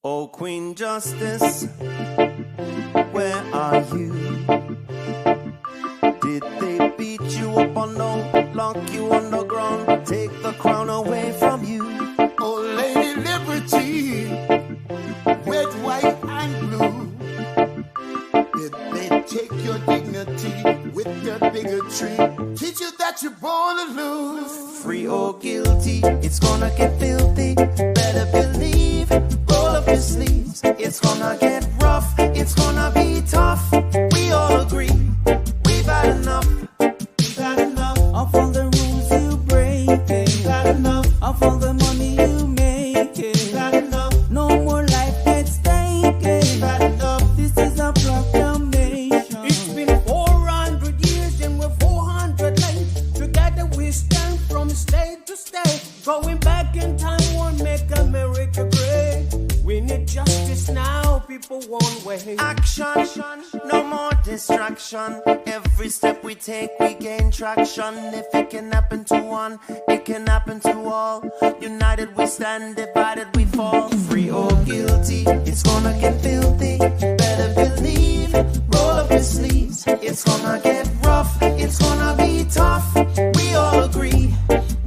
Oh, Queen Justice, where are you? Did they beat you up or no? Lock you on the ground, take the crown away from you? Oh, Lady Liberty, red, white, and blue. Did they take your dignity with their bigotry? Teach you that you're born to lose. Free or guilty, it's gonna get filthy. Better believe, roll up your sleeves. It's gonna get rough, it's gonna be tough. We all agree, we've had enough. We've had enough of all the rules you break. We've had enough of all the money you make. We've had enough, no more life at stake. We've had enough, this is a proclamation. It's been 400 years and we're 400 late. Together we stand from state to state. Going back in time won't make America great. We need justice now, people won't wait. Action, no more distraction. Every step we take, we gain traction. If it can happen to one, it can happen to all. United we stand, divided we fall. Free or guilty, it's gonna get filthy. Better believe, roll up your sleeves. It's gonna get rough, it's gonna be tough. We all agree,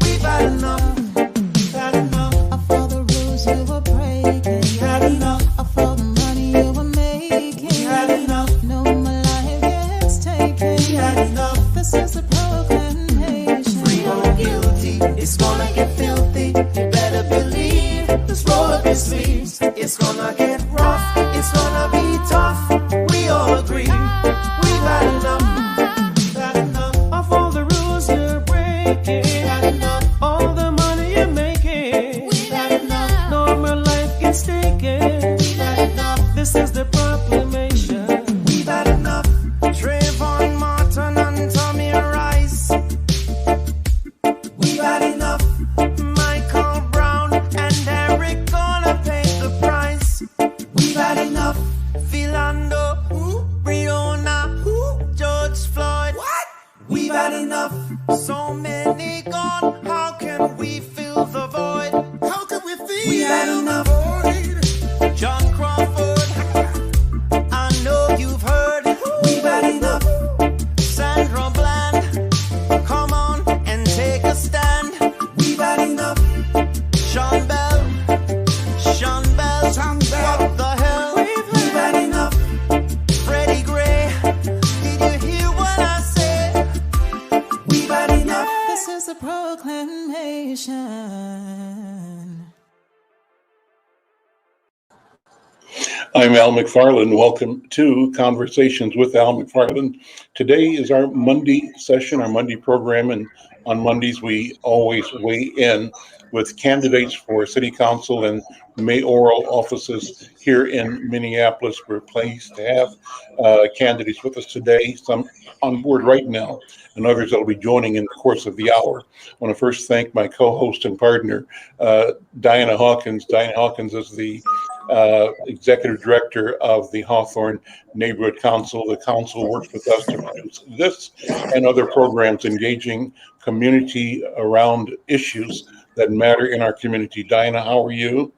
we've had enough. We've had enough of all the rules you were breaking. We've had enough of all the money you were making. We've had enough, no more life gets taken. We've had enough, this is a proclamation. Free or guilty, it's gonna get filthy. You better believe, just roll up your sleeves. It's gonna get rough, it's gonna be tough. We all agree, we've had enough. We've had enough of all the rules you're breaking. We've had enough, all the money you're making. We've had enough, no more life gets taken. We've had enough, this is the proclamation. We've had enough. Trayvon Martin and Tommy Rice. We've had enough. Michael Brown and Eric gonna pay the price. We've had enough. Philando, Breonna, George Floyd. What? We've had enough. So many gone. How can we fill the void? How can we feel? We've had enough. John Crawford, I know you've heard. We've had enough. Sandra Bland, come on and take a stand. We've had enough. Sean Bell, what the hell? We've had enough. Freddie Gray, did you hear what I said? We've had enough. This is a proclamation. I'm Al McFarlane. Welcome to Conversations with Al McFarlane. Today is our Monday session, our Monday program, and on Mondays we always weigh in with candidates for city council and mayoral offices here in Minneapolis. We're pleased to have candidates with us today, some on board right now, and others that will be joining in the course of the hour. I want to first thank my co-host and partner, Diana Hawkins. Diana Hawkins is the executive director of the Hawthorne Neighborhood Council. The council works with us to produce this and other programs engaging community around issues that matter in our community. Diana, how are you?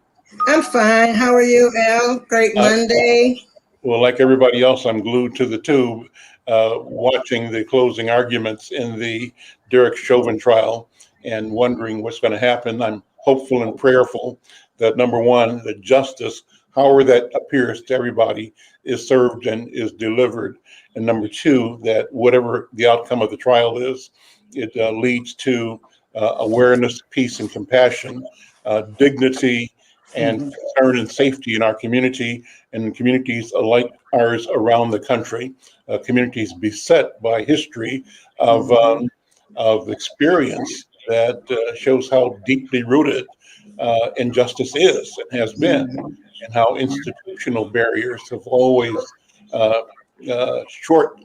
I'm fine. How are you, Al? Great Monday. Well, like everybody else, I'm glued to the tube watching the closing arguments in the Derek Chauvin trial and wondering what's going to happen. I'm hopeful and prayerful that, number one, that justice, however that appears to everybody, is served and is delivered. And number two, that whatever the outcome of the trial is, it leads to awareness, peace, and compassion, dignity, and concern and safety in our community and communities like ours around the country, communities beset by history of experience that shows how deeply rooted injustice is and has been, and how institutional barriers have always shorted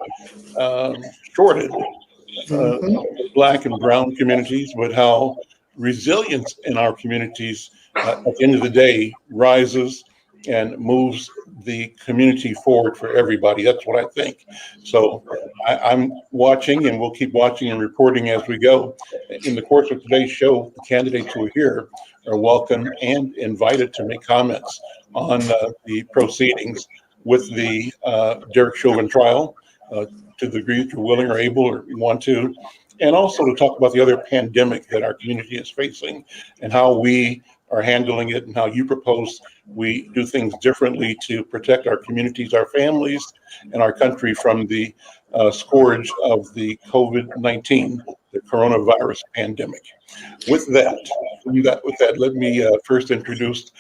Black and brown communities, but how resilience in our communities at the end of the day rises and moves the community forward for everybody. That's what I think. So I'm watching, and we'll keep watching and reporting as we go. In the course of today's show, the candidates who are here are welcome and invited to make comments on the proceedings with the Derek Chauvin trial, to the degree that you're willing or able or want to, and also to talk about the other pandemic that our community is facing and how we are handling it, and how you propose we do things differently to protect our communities, our families, and our country from the scourge of the COVID-19, the coronavirus pandemic. With that, let me first introduce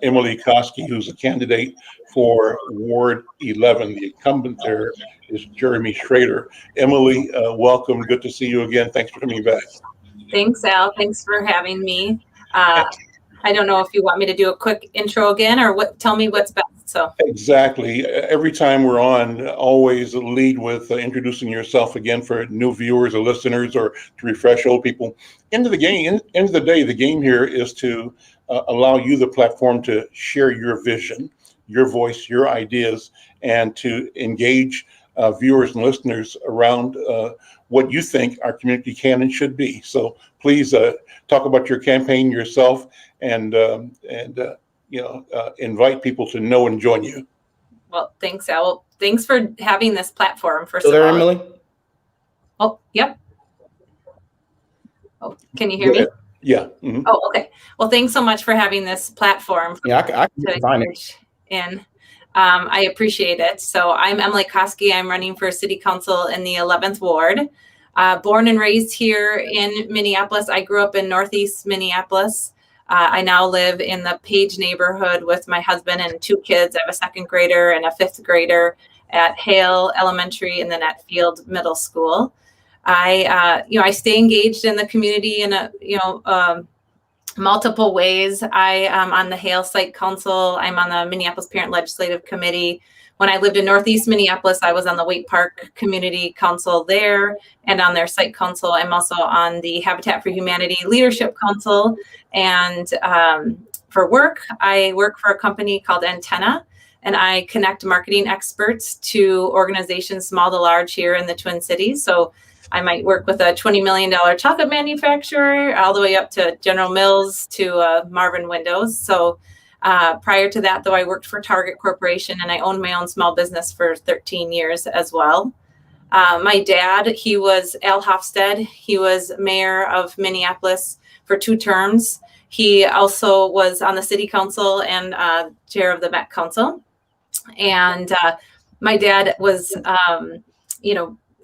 Emily Koski, who's a candidate for Ward 11. The incumbent there is Jeremy Schrader. Emily, welcome. Good to see you again. Thanks for coming back. Thanks, Al. Thanks for having me. I don't know if you want me to do a quick intro again, or tell me what's best. So exactly. Every time we're on, always lead with introducing yourself again for new viewers or listeners, or to refresh old people. End of the day, the game here is to allow you the platform to share your vision, your voice, your ideas, and to engage viewers and listeners around what you think our community can and should be. So please talk about your campaign yourself, and invite people to know and join you. Well, thanks, Al. Well, thanks for having this platform. First of all, Emily. Oh, yep. Oh, can you hear me? Yeah. Mm-hmm. Oh, okay. Well, thanks so much for having this platform. Yeah, I can find it. And I appreciate it. So I'm Emily Koski. I'm running for city council in the 11th ward. Born and raised here in Minneapolis. I grew up in Northeast Minneapolis. I now live in the Page neighborhood with my husband and 2 kids. I have a 2nd grader and a 5th grader at Hale Elementary and then at Field Middle School. I stay engaged in the community in multiple ways. I am on the Hale Site Council. I'm on the Minneapolis Parent Legislative Committee. When I lived in Northeast Minneapolis, I was on the Waite Park Community Council there and on their site council. I'm also on the Habitat for Humanity Leadership Council. And for work, I work for a company called Antenna, and I connect marketing experts to organizations small to large here in the Twin Cities. So I might work with a $20 million chocolate manufacturer all the way up to General Mills to Marvin Windows. So prior to that, though, I worked for Target Corporation, and I owned my own small business for 13 years as well. My dad, he was Al Hofstede. He was mayor of Minneapolis for 2 terms. He also was on the city council and chair of the Met Council. And my dad was,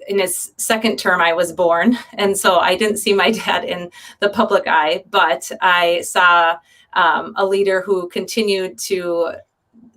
in his 2nd term, I was born. And so I didn't see my dad in the public eye, but I saw a leader who continued to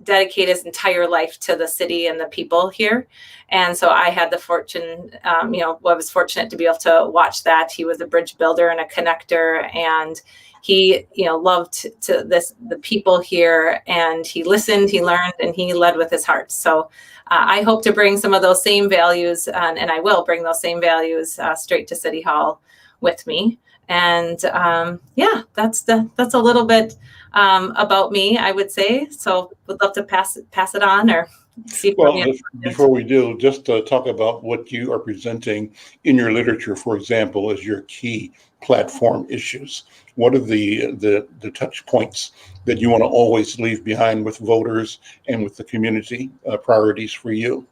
dedicate his entire life to the city and the people here. And so I had the fortune, I was fortunate to be able to watch that. He was a bridge builder and a connector, and he, loved the people here, and he listened, he learned, and he led with his heart. So I hope to bring some of those same values, and I will bring those same values straight to City Hall with me. And that's a little bit about me, I would say. So would love to pass it on, or see. Well, before we do, just talk about what you are presenting in your literature, for example, as your key platform issues. What are the touch points that you want to always leave behind with voters and with the community priorities for you?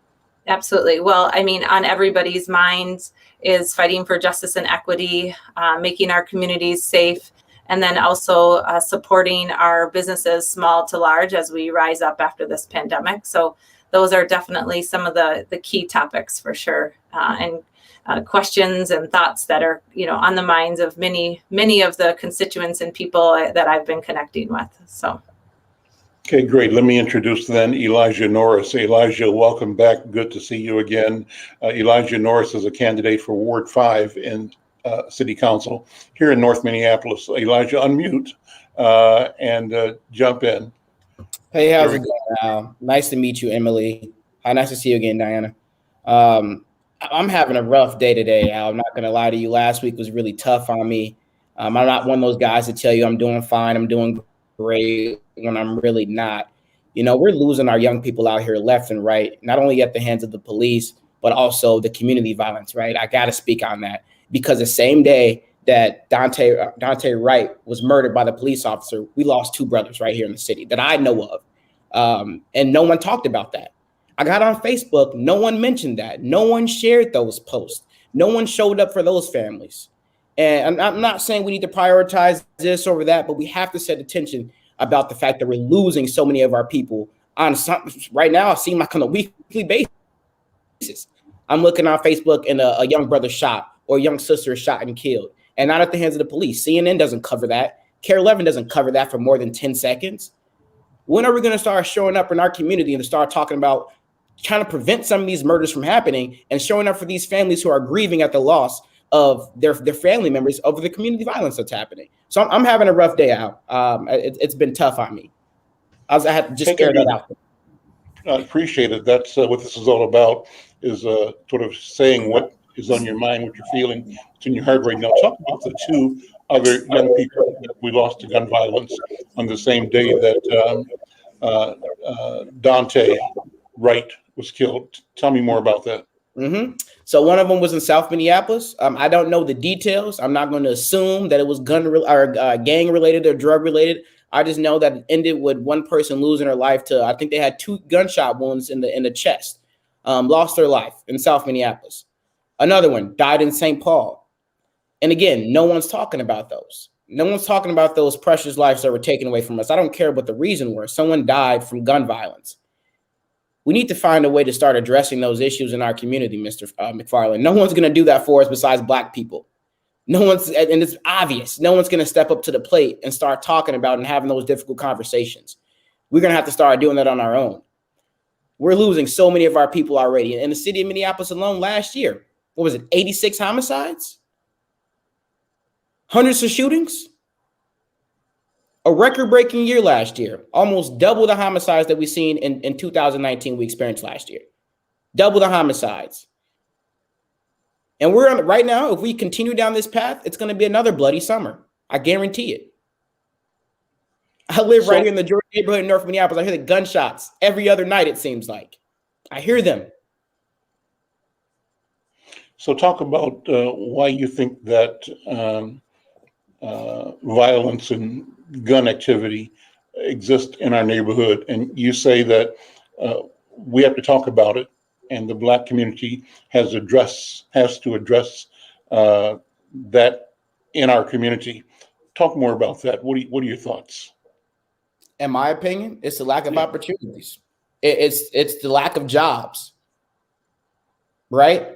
Absolutely. Well, I mean, on everybody's minds is fighting for justice and equity, making our communities safe, and then also supporting our businesses, small to large, as we rise up after this pandemic. So those are definitely some of the key topics for sure, and questions and thoughts that are, on the minds of many of the constituents and people that I've been connecting with. So. Okay, great. Let me introduce then Elijah Norris. Elijah, welcome back. Good to see you again. Elijah Norris is a candidate for Ward 5 in City Council here in North Minneapolis. Elijah, unmute and jump in. Hey, how's it going, Al? Nice to meet you, Emily. Nice to see you again, Diana. I'm having a rough day today, Al. I'm not going to lie to you. Last week was really tough on me. I'm not one of those guys to tell you I'm doing fine, I'm doing great, when I'm really not. You know, we're losing our young people out here left and right, not only at the hands of the police, but also the community violence, right? I got to speak on that because the same day that Dante Wright was murdered by the police officer, we lost 2 brothers right here in the city that I know of. And no one talked about that. I got on Facebook. No one mentioned that. No one shared those posts. No one showed up for those families. And I'm not saying we need to prioritize this over that, but we have to set attention about the fact that we're losing so many of our people on some, right now. It seems like on a weekly basis. I'm looking on Facebook and a young brother shot or a young sister shot and killed, and not at the hands of the police. CNN doesn't cover that. Care 11 doesn't cover that for more than 10 seconds. When are we going to start showing up in our community and to start talking about trying to prevent some of these murders from happening and showing up for these families who are grieving at the loss of their family members over the community violence that's happening? So I'm having a rough day out. It's been tough on me. I had to just scare that out. I appreciate it. That's what this is all about, is sort of saying what is on your mind, what you're feeling, what's in your heart right now. Talk about the 2 other young people that we lost to gun violence on the same day that Dante Wright was killed. Tell me more about that. Mm-hmm. So one of them was in South Minneapolis. I don't know the details. I'm not going to assume that it was gang related or drug related. I just know that it ended with one person losing her life to, I think they had 2 gunshot wounds in the chest. Lost their life in South Minneapolis. Another one died in St. Paul. And again, no one's talking about those. No one's talking about those precious lives that were taken away from us. I don't care what the reason was. Someone died from gun violence. We need to find a way to start addressing those issues in our community, Mr. McFarlane. No one's going to do that for us besides Black people. No one's, and it's obvious, no one's going to step up to the plate and start talking about and having those difficult conversations. We're going to have to start doing that on our own. We're losing so many of our people already. In the city of Minneapolis alone last year, what was it, 86 homicides? Hundreds of shootings? A record-breaking year last year. Almost double the homicides that we've seen in 2019 we experienced last year. Double the homicides. And we're on right now, if we continue down this path, it's going to be another bloody summer. I guarantee it. I live right here in the Georgia neighborhood in North Minneapolis. I hear the gunshots every other night, it seems like. I hear them. So talk about why you think that violence and gun activity exist in our neighborhood. And you say that we have to talk about it, and the Black community has to address that in our community. Talk more about that. What are your thoughts? In my opinion, it's the lack of opportunities. It's the lack of jobs, right?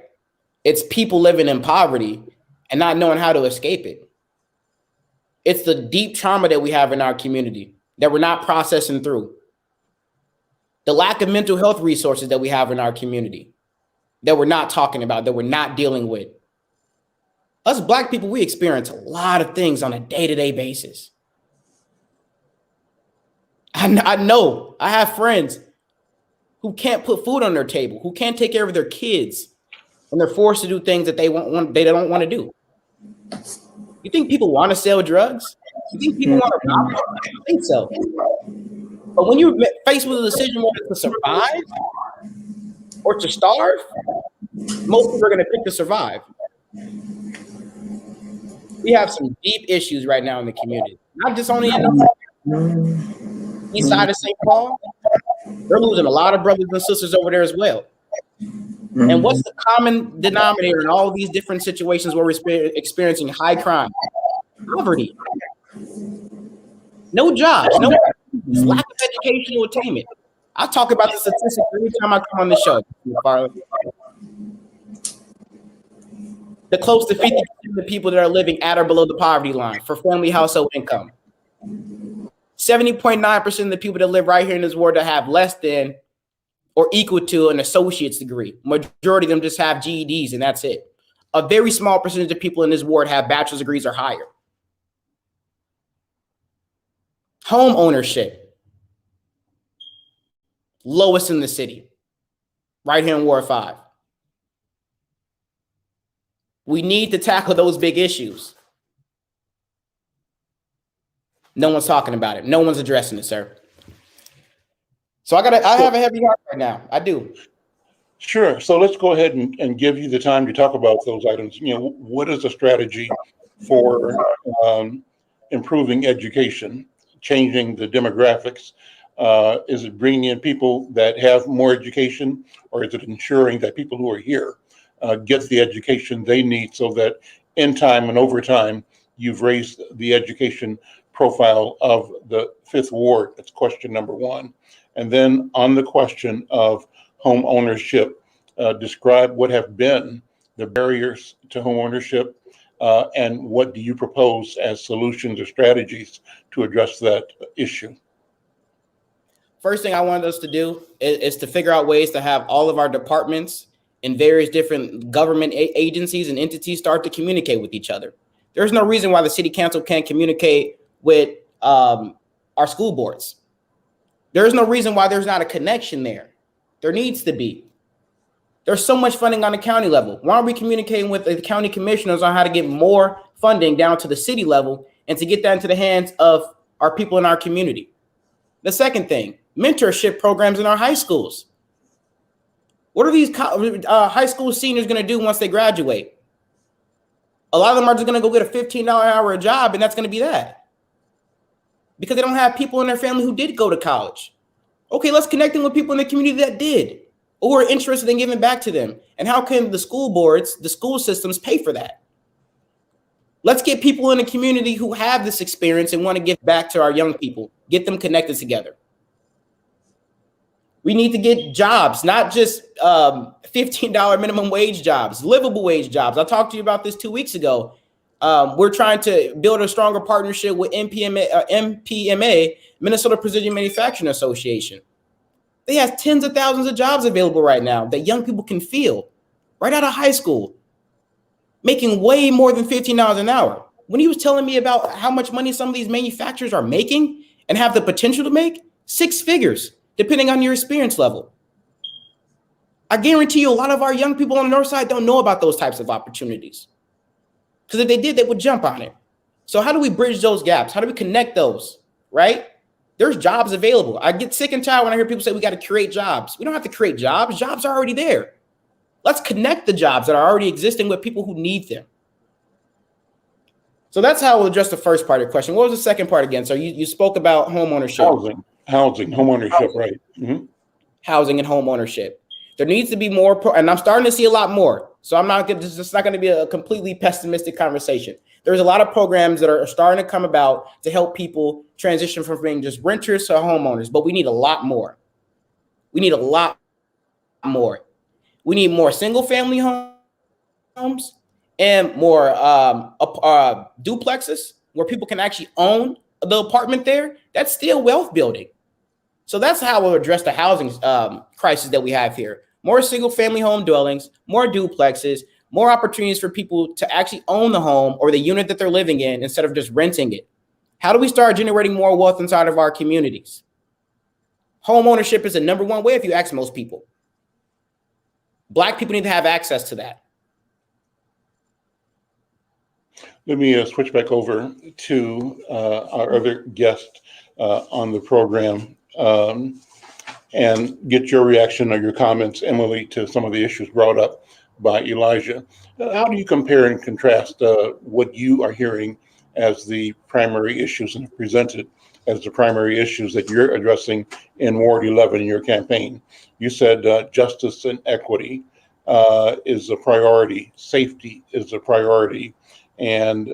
It's people living in poverty and not knowing how to escape it. It's the deep trauma that we have in our community that we're not processing through. The lack of mental health resources that we have in our community that we're not talking about, that we're not dealing with. Us Black people, we experience a lot of things on a day-to-day basis. I know I have friends who can't put food on their table, who can't take care of their kids, and they're forced to do things that they don't want to do. You think people want to sell drugs? You think people want to rob? I don't think so. But when you're faced with a decision whether to survive or to starve, most people are going to pick to survive. We have some deep issues right now in the community, not just only in the east side of St. Paul. They're losing a lot of brothers and sisters over there as well. And what's the common denominator in all of these different situations where we're experiencing high crime? Poverty. No jobs, no lack of educational attainment. I talk about the statistics every time I come on the show. The close to 50% of the people that are living at or below the poverty line for family household income. 70.9% of the people that live right here in this world that have less than or equal to an associate's degree. Majority of them just have GEDs and that's it. A very small percentage of people in this ward have bachelor's degrees or higher. Home ownership, lowest in the city, right here in Ward 5. We need to tackle those big issues. No one's talking about it. No one's addressing it, sir. So I have a heavy heart right now. I do. Sure. So let's go ahead and give you the time to talk about those items. What is the strategy for improving education, changing the demographics? Is it bringing in people that have more education, or is it ensuring that people who are here get the education they need so that in time and over time, you've raised the education profile of the Fifth Ward? That's question number one. And then on the question of home ownership, describe what have been the barriers to home ownership, and what do you propose as solutions or strategies to address that issue? First thing I wanted us to do is to figure out ways to have all of our departments and various different government agencies and entities start to communicate with each other. There's no reason why the city council can't communicate with our school boards. There's no reason why there's not a connection there. There needs to be. There's so much funding on the county level. Why aren't we communicating with the county commissioners on how to get more funding down to the city level and to get that into the hands of our people in our community? The second thing, mentorship programs in our high schools. What are these high school seniors going to do once they graduate? A lot of them are just going to go get a $15 an hour job, and that's going to be that. Because they don't have people in their family who did go to college. Okay, let's connect them with people in the community that did, or are interested in giving back to them. And how can the school boards, the school systems pay for that? Let's get people in the community who have this experience and want to give back to our young people, get them connected together. We need to get jobs, not just $15 minimum wage jobs, livable wage jobs. I talked to you about this 2 weeks ago. We're trying to build a stronger partnership with MPMA, Minnesota Precision Manufacturing Association. They have tens of thousands of jobs available right now that young people can fill right out of high school, making way more than $15 an hour. When he was telling me about how much money some of these manufacturers are making and have the potential to make, 6 figures, depending on your experience level. I guarantee you a lot of our young people on the north side don't know about those types of opportunities. Because if they did, they would jump on it. So how do we bridge those gaps? How do we connect those, right? There's jobs available. I get sick and tired when I hear people say we got to create jobs. We don't have to create jobs. Jobs are already there. Let's connect the jobs that are already existing with people who need them. So that's how we'll address the first part of your question. What was the second part again? So you spoke about home ownership. Housing, home ownership, right. Mm-hmm. Housing and home ownership. There needs to be more, and I'm starting to see a lot more. So it's not going to be a completely pessimistic conversation. There's a lot of programs that are starting to come about to help people transition from being just renters to homeowners, but we need a lot more. We need a lot more. We need more single-family homes and more duplexes where people can actually own the apartment there. That's still wealth building. So that's how we'll address the housing crisis that we have here. More single-family home dwellings, more duplexes, more opportunities for people to actually own the home or the unit that they're living in instead of just renting it. How do we start generating more wealth inside of our communities? Home ownership is the number one way if you ask most people. Black people need to have access to that. Let me switch back over to our other guest on the program and get your reaction or your comments, Emily, to some of the issues brought up by Elijah. How do you compare and contrast what you are hearing as the primary issues and presented as the primary issues that you're addressing in Ward 11 in your campaign? You said justice and equity is a priority, safety is a priority, and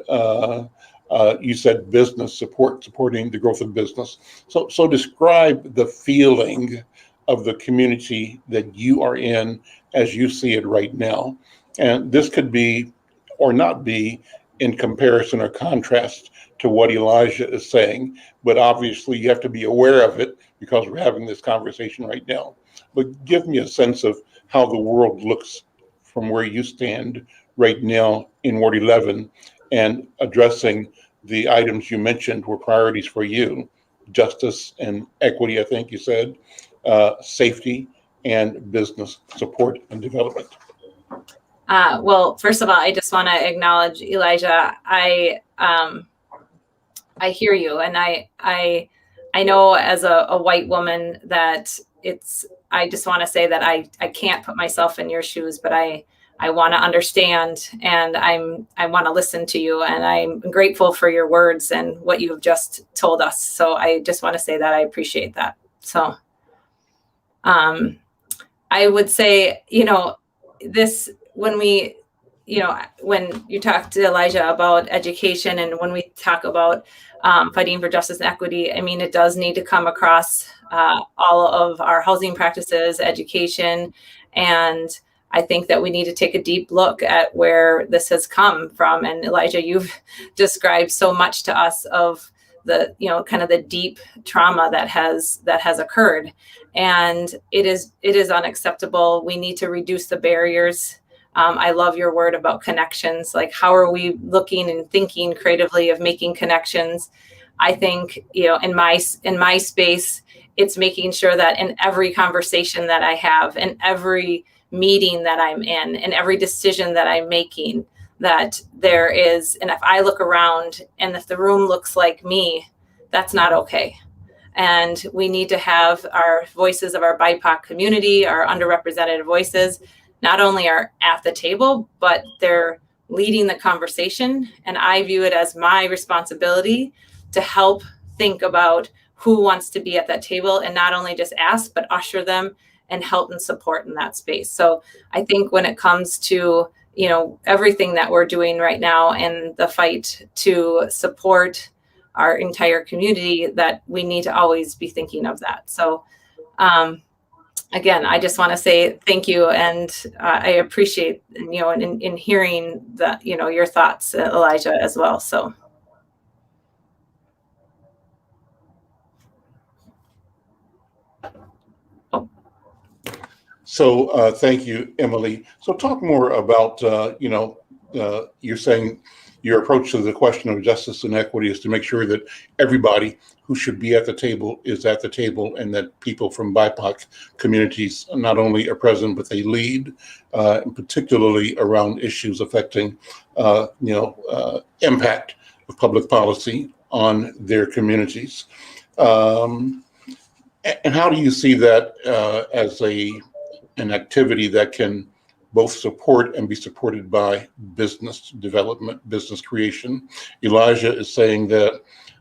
you said business supporting the growth of business. So describe the feeling of the community that you are in as you see it right now. And this could be or not be in comparison or contrast to what Elijah is saying, but obviously you have to be aware of it because we're having this conversation right now. But give me a sense of how the world looks from where you stand right now in Ward 11 and addressing the items you mentioned were priorities for you: justice and equity, I think you said, safety, and business support and development. Well, first of all, I just want to acknowledge Elijah. I hear you, and I I know as a white woman that I just want to say that I can't put myself in your shoes, but I want to understand, and I want to listen to you, and I'm grateful for your words and what you've just told us. So I just want to say that I appreciate that. So I would say, this, when you talk to Elijah about education, and when we talk about fighting for justice and equity, I mean, it does need to come across all of our housing practices, education, and I think that we need to take a deep look at where this has come from. And Elijah, you've described so much to us of the, kind of the deep trauma that has occurred, and it is unacceptable. We need to reduce the barriers. I love your word about connections. Like, how are we looking and thinking creatively of making connections? I think, in my space, it's making sure that in every conversation that I have, in every meeting that I'm in, and every decision that I'm making, that there is, and if I look around and if the room looks like me, that's not okay. And we need to have our voices of our BIPOC community, our underrepresented voices, not only are at the table, but they're leading the conversation. And I view it as my responsibility to help think about who wants to be at that table, and not only just ask, but usher them and help and support in that space. So I think when it comes to, everything that we're doing right now and the fight to support our entire community, that we need to always be thinking of that. So again, I just want to say thank you, and I appreciate, in hearing that, your thoughts, Elijah, as well. So. So thank you, Emily. So talk more about, you're saying your approach to the question of justice and equity is to make sure that everybody who should be at the table is at the table, and that people from BIPOC communities not only are present, but they lead, particularly around issues affecting, impact of public policy on their communities. And how do you see that as an activity that can both support and be supported by business development, business creation? Elijah is saying that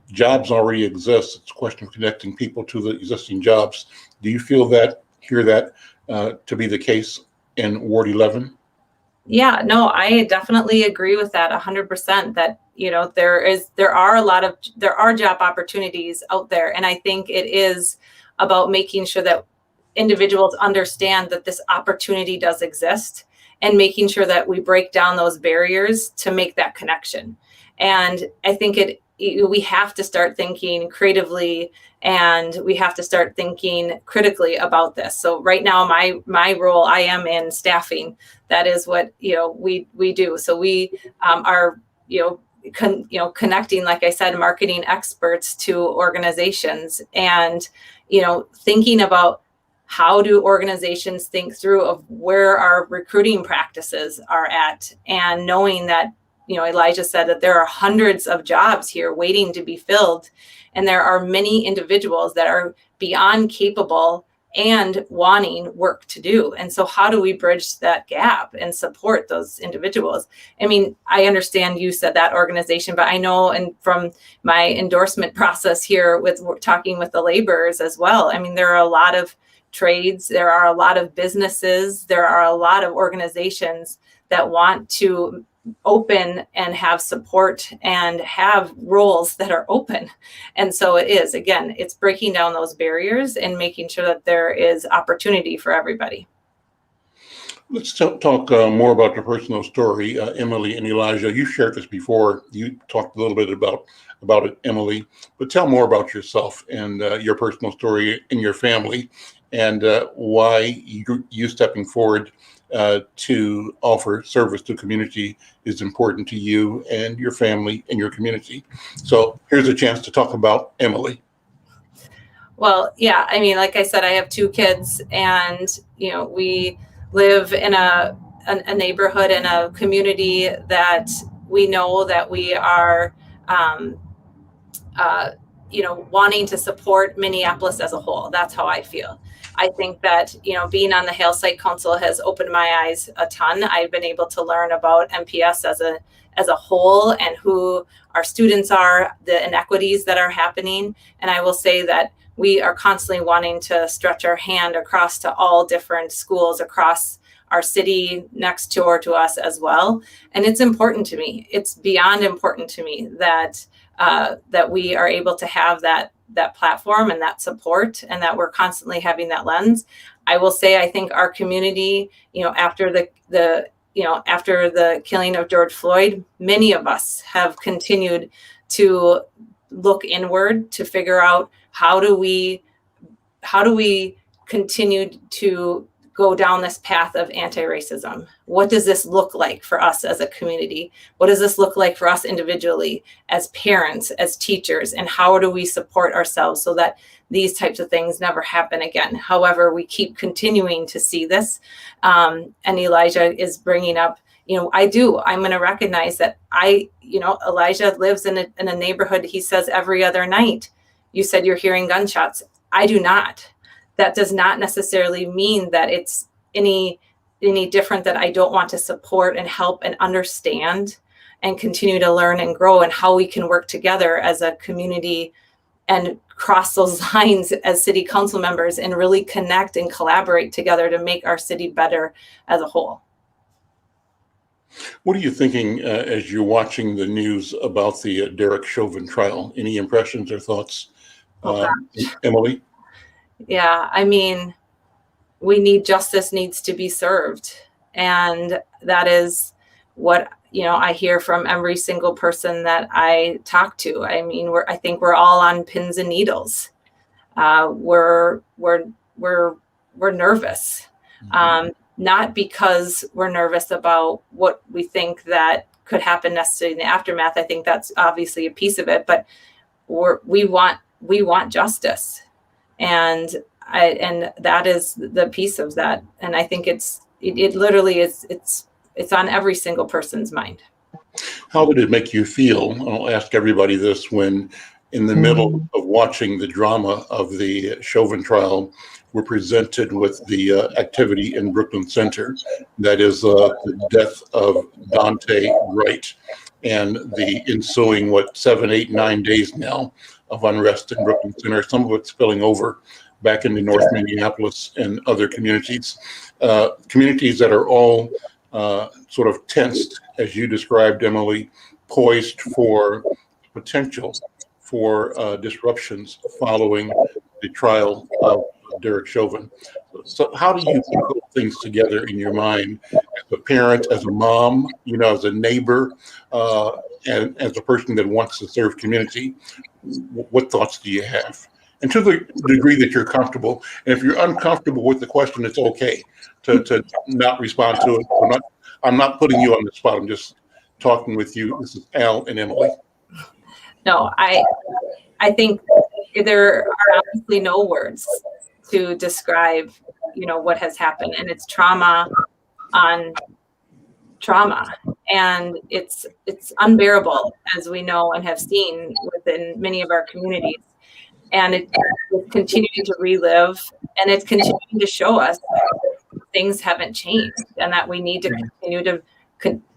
jobs already exist. It's a question of connecting people to the existing jobs. Do you hear that to be the case in Ward 11? Yeah, no, I definitely agree with that 100%, that, there are job opportunities out there. And I think it is about making sure that individuals understand that this opportunity does exist, and making sure that we break down those barriers to make that connection. And I think we have to start thinking creatively, and we have to start thinking critically about this. So right now, my role, I am in staffing. That is what, we do. So we are, connecting, like I said, marketing experts to organizations, and, thinking about how do organizations think through of where our recruiting practices are at, and knowing that, Elijah said that there are hundreds of jobs here waiting to be filled, and there are many individuals that are beyond capable and wanting work to do. And so how do we bridge that gap and support those individuals? I mean, I understand you said that organization, but I know, and from my endorsement process here with talking with the laborers as well, I mean, there are a lot of trades, there are a lot of businesses, there are a lot of organizations that want to open and have support and have roles that are open. And so it's breaking down those barriers and making sure that there is opportunity for everybody. Let's talk more about your personal story, Emily and Elijah. You shared this before. You talked a little bit about it, Emily, but tell more about yourself and your personal story and your family, and why you stepping forward to offer service to community is important to you and your family and your community. So here's a chance to talk about Emily. Well, yeah, I mean, like I said, I have 2 kids, and, we live in a neighborhood, in a community that we know that we are wanting to support Minneapolis as a whole. That's how I feel. I think that, being on the Hale Site Council has opened my eyes a ton. I've been able to learn about MPS as a whole and who our students are, the inequities that are happening. And I will say that we are constantly wanting to stretch our hand across to all different schools across our city next door to us as well. And it's important to me. It's beyond important to me that we are able to have that platform and that support, and that we're constantly having that lens. I will say, I think our community, after the killing of George Floyd, many of us have continued to look inward to figure out how do we continue to go down this path of anti-racism. What does this look like for us as a community? What does this look like for us individually, as parents, as teachers, and how do we support ourselves so that these types of things never happen again? However, we keep continuing to see this. And Elijah is bringing up, I'm going to recognize that Elijah lives in a neighborhood, he says, every other night. You said you're hearing gunshots. I do not. That does not necessarily mean that it's any different, that I don't want to support and help and understand and continue to learn and grow, and how we can work together as a community and cross those lines as city council members and really connect and collaborate together to make our city better as a whole. What are you thinking as you're watching the news about the Derek Chauvin trial? Any impressions or thoughts, Emily? Yeah, I mean, justice needs to be served. And that is what, I hear from every single person that I talk to. I mean, I think we're all on pins and needles. We're nervous, not because we're nervous about what we think that could happen necessarily in the aftermath. I think that's obviously a piece of it, but we want justice. And that is the piece of that. And I think it literally is, it's on every single person's mind. How did it make you feel? I'll ask everybody this, when in the middle of watching the drama of the Chauvin trial, we're presented with the activity in Brooklyn Center. That is the death of Dante Wright and the ensuing, 7, 8, 9 days now of unrest in Brooklyn Center, some of it spilling over back into North Minneapolis and other communities. Communities that are all sort of tensed, as you described, Emily, poised for potential for disruptions following the trial of Derek Chauvin. So how do you put things together in your mind as a parent, as a mom, as a neighbor, and as a person that wants to serve community? What thoughts do you have? And to the degree that you're comfortable, and if you're uncomfortable with the question, it's okay to not respond to it. I'm not putting you on the spot. I'm just talking with you. This is Al and Emily. No, I think there are honestly no words to describe, what has happened, and it's trauma on trauma, and it's unbearable, as we know and have seen within many of our communities. And it's continuing to relive, and it's continuing to show us that things haven't changed, and that we need to continue to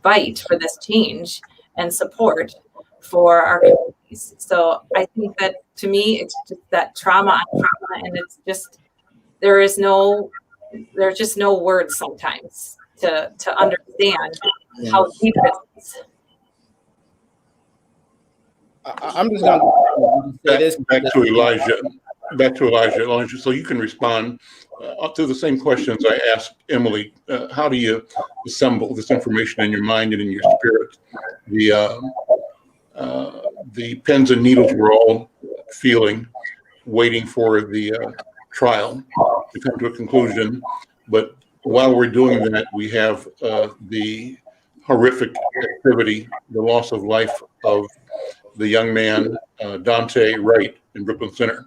fight for this change and support for our communities. So I think that, to me, it's just that trauma on trauma, and it's just there's just no words sometimes to understand how deep it is. I'm just going to say this. Back to Elijah. So you can respond to the same questions I asked Emily. How do you assemble this information in your mind and in your spirit? The pins and needles we're all feeling, waiting for the trial to come to a conclusion. But while we're doing that, we have the horrific activity, the loss of life of the young man, Dante Wright, in Brooklyn Center,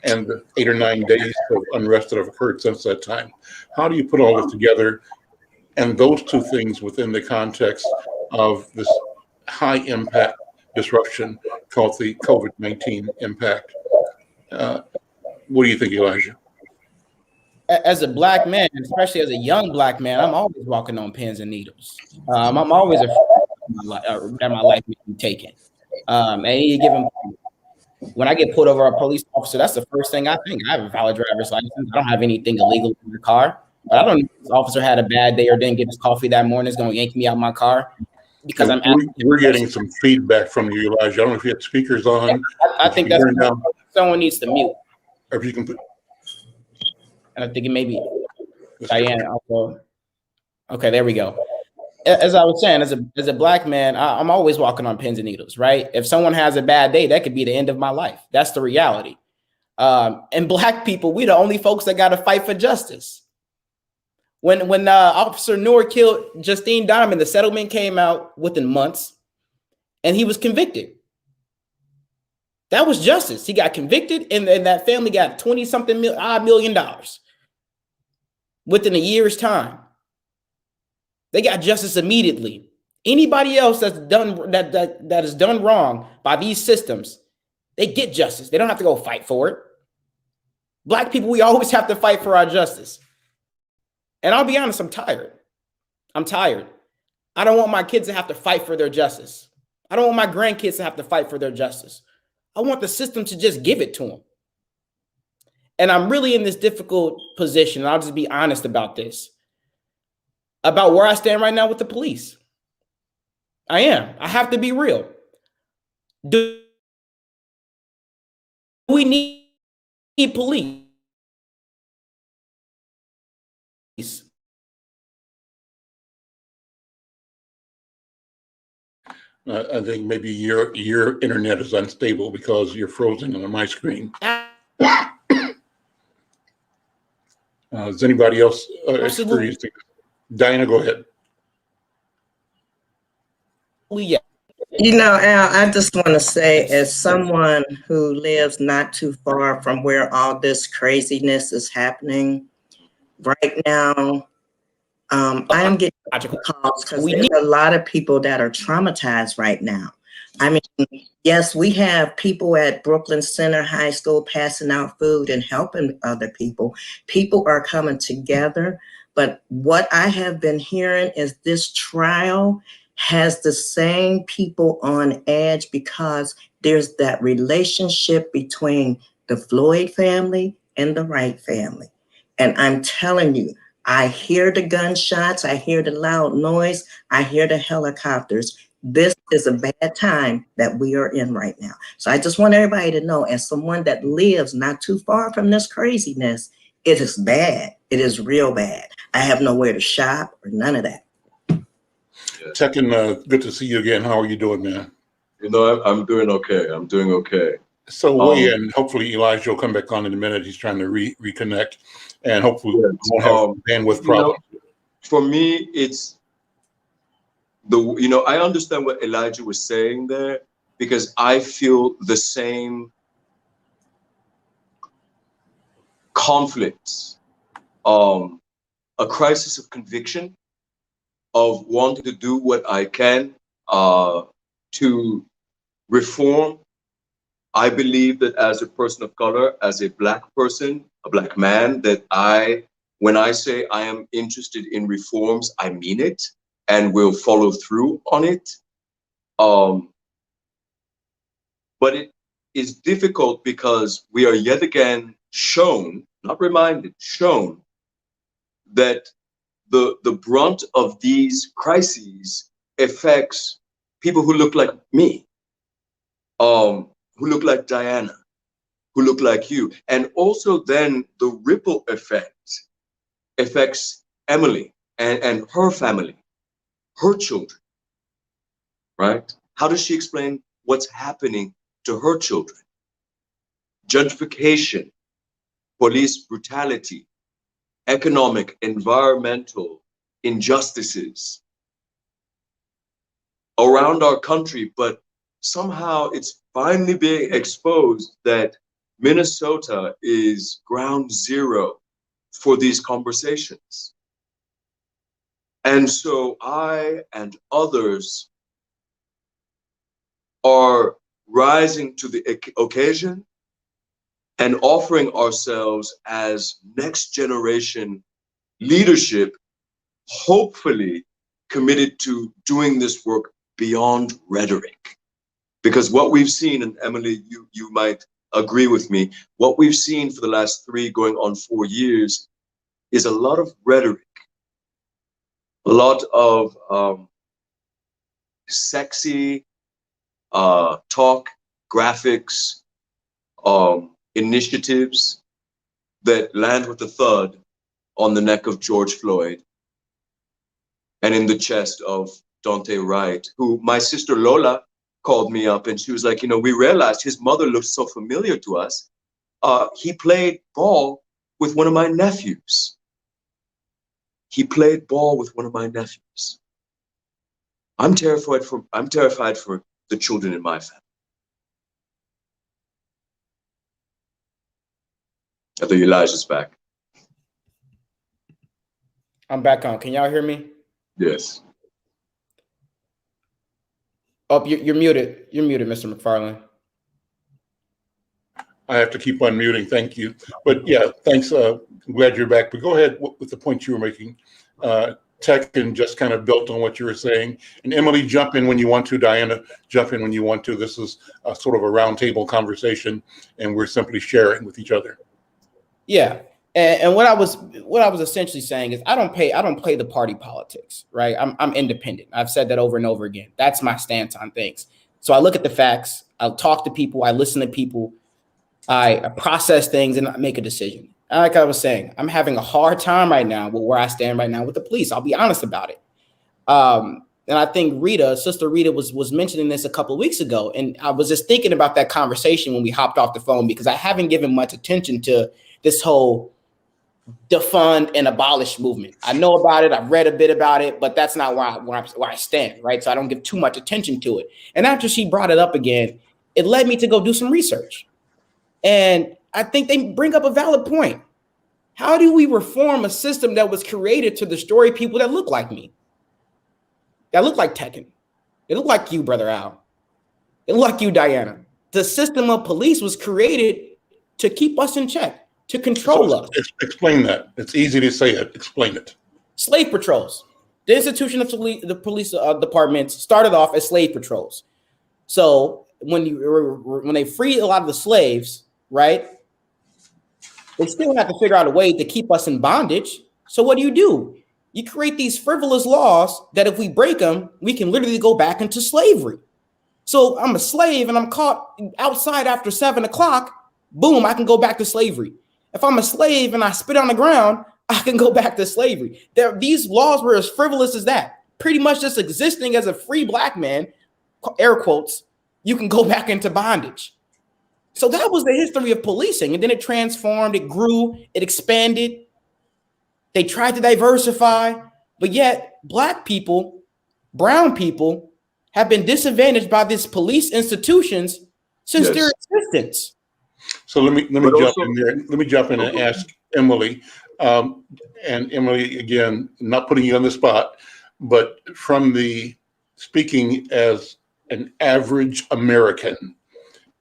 and the 8 or 9 days of unrest that have occurred since that time. How do you put all this together, and those two things within the context of this high impact disruption called the COVID-19 impact. What do you think, Elijah? As a black man, especially as a young black man, I'm always walking on pins and needles. I'm always afraid that my life may be taken. At any given point, when I get pulled over a police officer, that's the first thing I think. I have a valid driver's license. I don't have anything illegal in the car. But I don't know if this officer had a bad day or didn't get his coffee that morning. Is going to yank me out of my car because we're getting some feedback from you, Elijah. I don't know if you had speakers on. I think that's someone needs to mute. Or if you can put. And I think it may be Diane also. Okay, there we go. As I was saying, as a black man, I'm always walking on pins and needles, right? If someone has a bad day, that could be the end of my life. That's the reality. And black people, we the only folks that got to fight for justice. When Officer Noor killed Justine Diamond, the settlement came out within months, and he was convicted. That was justice. He got convicted, and that family got $20-something million within a year's time. They got justice immediately. Anybody else that's done that is done wrong by these systems, they get justice. They don't have to go fight for it. Black people, we always have to fight for our justice. And I'll be honest, I'm tired. I'm tired. I don't want my kids to have to fight for their justice. I don't want my grandkids to have to fight for their justice. I want the system to just give it to them. And I'm really in this difficult position. And I'll just be honest about this, about where I stand right now with the police. I am. I have to be real. Do we need police? I think maybe your internet is unstable because you're frozen on my screen. Is anybody else experiencing? Diana, go ahead. Yeah. You know, Al, I just want to say, as someone who lives not too far from where all this craziness is happening right now, I am getting calls because there's a lot of people that are traumatized right now. I mean, yes, we have people at Brooklyn Center High School passing out food and helping other people. People are coming together. But what I have been hearing is this trial has the same people on edge because there's that relationship between the Floyd family and the Wright family. And I'm telling you, I hear the gunshots, I hear the loud noise, I hear the helicopters. This is a bad time that we are in right now. So I just want everybody to know, as someone that lives not too far from this craziness, it is bad. It is real bad. I have nowhere to shop or none of that. Tekken, good to see you again. How are you doing, man? You know, I'm doing okay. I'm doing okay. So weigh in. Hopefully Elijah will come back on in a minute. He's trying to reconnect, and hopefully we won't have bandwidth problems. For me, it's I understand what Elijah was saying there, because I feel the same conflicts, a crisis of conviction, of wanting to do what I can to reform. I believe that as a person of color, as a black person, a black man, that when I say I am interested in reforms, I mean it and will follow through on it. But it is difficult because we are yet again shown, not reminded, shown that the brunt of these crises affects people who look like me, who look like Diana, who look like you. And also then the ripple effect affects Emily and her family, her children, right? How does she explain what's happening to her children? Gentrification, police brutality, economic, environmental injustices around our country, but somehow it's finally being exposed that Minnesota is ground zero for these conversations. And so I and others are rising to the occasion and offering ourselves as next generation leadership, hopefully committed to doing this work beyond rhetoric. Because what we've seen, and Emily, you might agree with me, what we've seen for the last 3 going on 4 years is a lot of rhetoric, a lot of sexy talk, graphics, initiatives that land with a thud on the neck of George Floyd and in the chest of Dante Wright, who my sister Lola called me up and she was like, we realized his mother looked so familiar to us. He played ball with one of my nephews. He played ball with one of my nephews. I'm terrified for the children in my family. I think Elijah's back. I'm back on. Can y'all hear me? Yes. Oh, you're muted. You're muted, Mr. McFarlane. I have to keep unmuting. Thank you. But yeah, thanks. I'm glad you're back. But go ahead with the point you were making. Tekken just kind of built on what you were saying. And Emily, jump in when you want to. Diana, jump in when you want to. This is a sort of a roundtable conversation, and we're simply sharing with each other. Yeah. And what I was essentially saying is I don't play the party politics, right? I'm independent. I've said that over and over again. That's my stance on things. So I look at the facts, I'll talk to people, I listen to people, I process things and I make a decision. And like I was saying, I'm having a hard time right now with where I stand right now with the police. I'll be honest about it. And I think Sister Rita was mentioning this a couple of weeks ago. And I was just thinking about that conversation when we hopped off the phone, because I haven't given much attention to this whole defund and abolish movement. I know about it. I've read a bit about it, but that's not where I stand, right? So I don't give too much attention to it. And after she brought it up again, it led me to go do some research. And I think they bring up a valid point. How do we reform a system that was created to destroy people that look like me? That look like Tekken. They look like you, Brother Al. They look like you, Diana. The system of police was created to keep us in check, to control us. Explain that. It's easy to say it. Explain it. Slave patrols. The institution of the police departments started off as slave patrols. So when they freed a lot of the slaves, right, they still have to figure out a way to keep us in bondage. So what do? You create these frivolous laws that if we break them, we can literally go back into slavery. So I'm a slave and I'm caught outside after 7 o'clock. Boom, I can go back to slavery. If I'm a slave and I spit on the ground, I can go back to slavery. These laws were as frivolous as that. Pretty much just existing as a free black man, air quotes, you can go back into bondage. So that was the history of policing. And then it transformed, it grew, it expanded. They tried to diversify, but yet black people, brown people have been disadvantaged by these police institutions since their existence. So let me jump in there. Let me jump in and ask Emily. And Emily, again, not putting you on the spot, but from the speaking as an average American,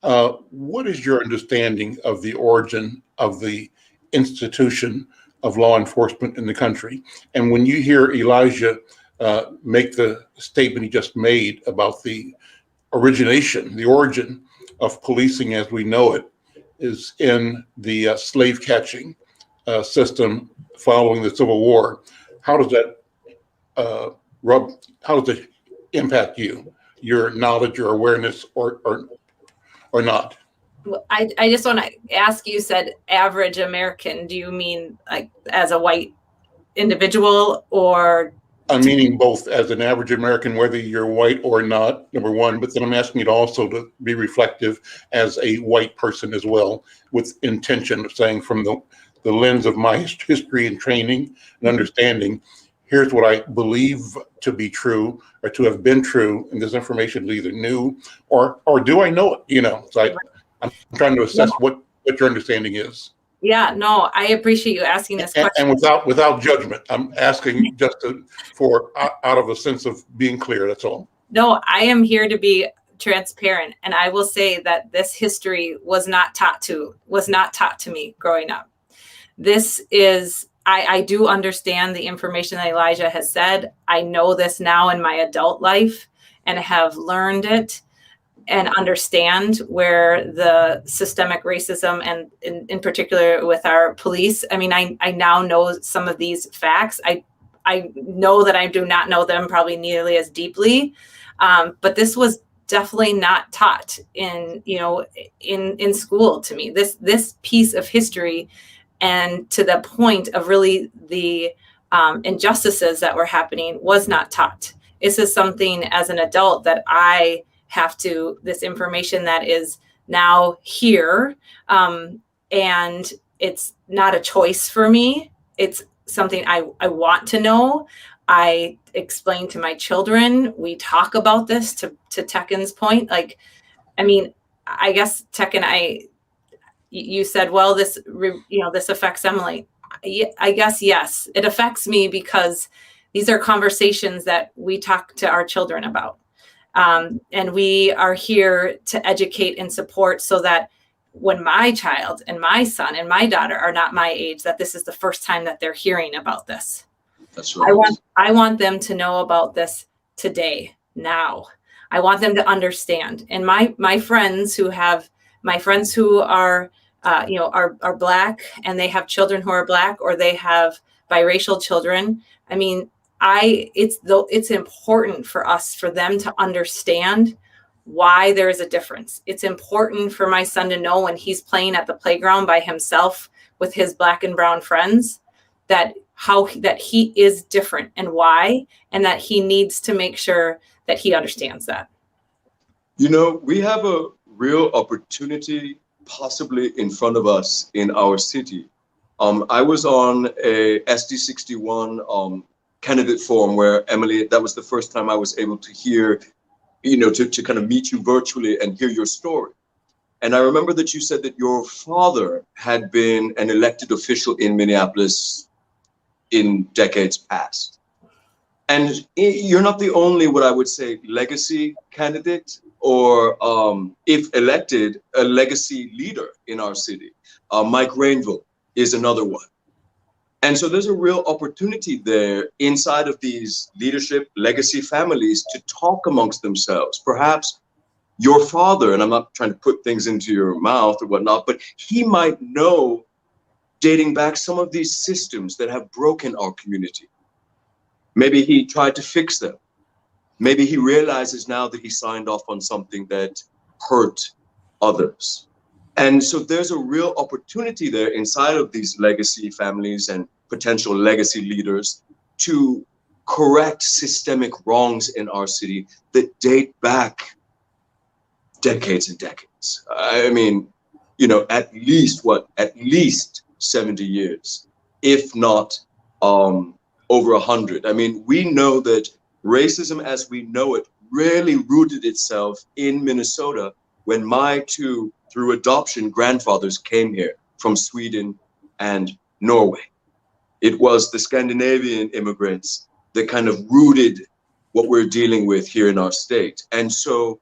what is your understanding of the origin of the institution of law enforcement in the country? And when you hear Elijah make the statement he just made about the origin of policing as we know it is in the slave catching system following the Civil War, how does that impact you, your knowledge, your awareness, or not? I just want to ask, you said average American. Do you mean like as a white individual, or? I'm meaning both as an average American, whether you're white or not, number one, but then I'm asking you to also to be reflective as a white person as well, with intention of saying from the lens of my history and training and understanding, here's what I believe to be true or to have been true, and this information is either new or do I know it? So I'm trying to assess what your understanding is. Yeah, no, I appreciate you asking this question. And without judgment, I'm asking just out of a sense of being clear. That's all. No, I am here to be transparent, and I will say that this history was not taught to me growing up. This is, I do understand the information that Elijah has said. I know this now in my adult life and have learned it and understand where the systemic racism, and in particular with our police. I mean, I now know some of these facts. I know that I do not know them probably nearly as deeply, but this was definitely not taught in school to me. This piece of history, and to the point of really the injustices that were happening, was not taught. This is something as an adult that I have to, this information that is now here, and it's not a choice for me. It's something I want to know. I explain to my children. We talk about this, to Tekken's point. Like, I mean, I guess Tekken, you said, well, this affects Emily. I guess, yes, it affects me because these are conversations that we talk to our children about. And we are here to educate and support, so that when my child and my son and my daughter are not my age, that this is the first time that they're hearing about this. That's right. I want them to know about this today, now. I want them to understand. And my friends who are are Black, and they have children who are Black, or they have biracial children. I mean, it's important for them to understand why there is a difference. It's important for my son to know when he's playing at the playground by himself with his Black and brown friends, that he is different and why, and that he needs to make sure that he understands that. We have a real opportunity possibly in front of us in our city. I was on a SD61 candidate forum where, Emily, that was the first time I was able to hear, to kind of meet you virtually and hear your story. And I remember that you said that your father had been an elected official in Minneapolis in decades past. And you're not the only, what I would say, legacy candidate, or if elected, a legacy leader in our city. Mike Rainville is another one. And so there's a real opportunity there inside of these leadership legacy families to talk amongst themselves. Perhaps your father, and I'm not trying to put things into your mouth or whatnot, but he might know, dating back, some of these systems that have broken our community. Maybe he tried to fix them. Maybe he realizes now that he signed off on something that hurt others. And so there's a real opportunity there inside of these legacy families and potential legacy leaders to correct systemic wrongs in our city that date back decades and decades. I mean, at least 70 years, if not over 100. I mean, we know that racism as we know it really rooted itself in Minnesota when my two, through adoption, grandfathers came here from Sweden and Norway. It was the Scandinavian immigrants that kind of rooted what we're dealing with here in our state. And so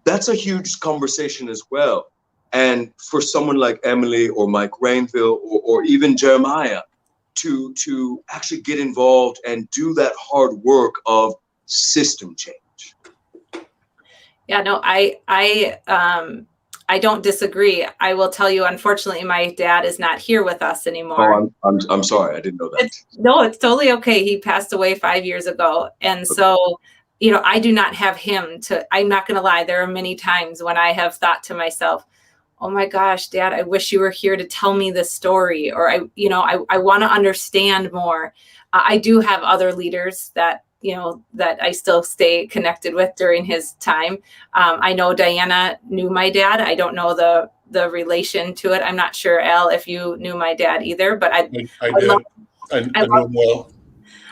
that's a huge conversation as well. And for someone like Emily or Mike Rainville or even Jeremiah to actually get involved and do that hard work of system change. Yeah, no, I don't disagree. I will tell you, unfortunately, my dad is not here with us anymore. Oh, I'm sorry, I didn't know that. It's totally okay. He passed away 5 years ago, and so I do not have him to. I'm not going to lie. There are many times when I have thought to myself, "Oh my gosh, Dad, I wish you were here to tell me this story," or I want to understand more. I do have other leaders that I still stay connected with during his time. I know Diana knew my dad. I don't know the relation to it. I'm not sure, Al, if you knew my dad either, but I did. I knew him well.